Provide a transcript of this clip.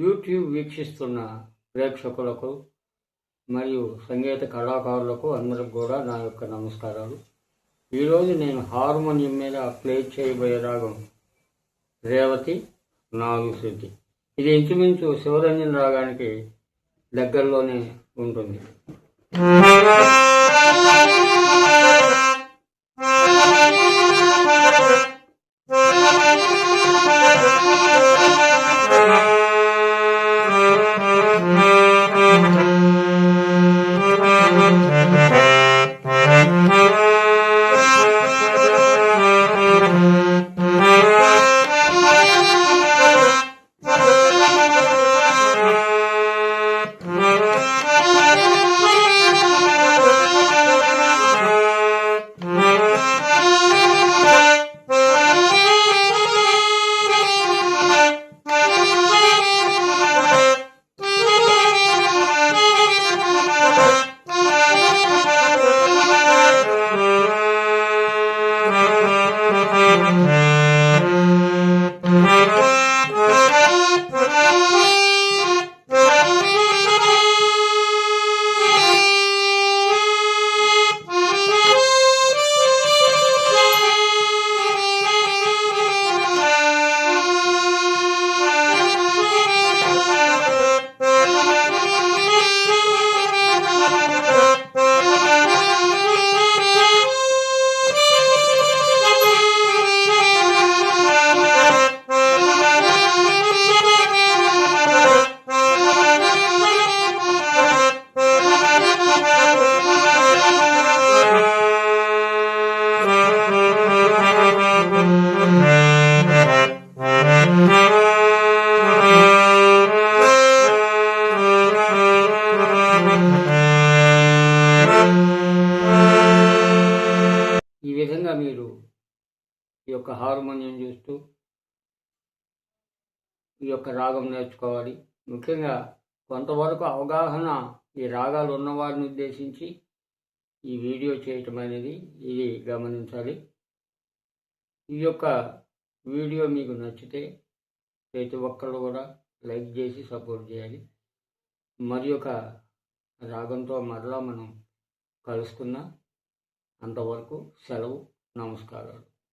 YouTube వీక్షిస్తున్న ప్రేక్షకులకు మరియు సంగీత కళాకారులకు అందరికి కూడా నా యొక్క నమస్కారాలు. ఈరోజు నేను హార్మోనియం మీద ప్లే చేయబోయే రాగం రేవతి 4 శృతి. ఇది ఇంచుమించు శివరంజన్ రాగానికి దగ్గరలోనే ఉంటుంది. ఈ విధంగా మీరు ఈ యొక్క హార్మోనియం చూస్తూ ఈ యొక్క రాగం నేర్చుకోవాలి. ముఖ్యంగా కొంతవరకు అవగాహన ఈ రాగాలు ఉన్నవారిని ఉద్దేశించి ఈ వీడియో చేయటం అనేది ఇది గమనించాలి. ఈ యొక్క వీడియో మీకు నచ్చితే ప్రతి ఒక్కళ్ళు కూడా లైక్ చేసి సపోర్ట్ చేయాలి. మరి ఒక రాగంతో మరలా మనం కలుసుకుందాం. అంతవరకు సెలవు. నమస్కారాలు.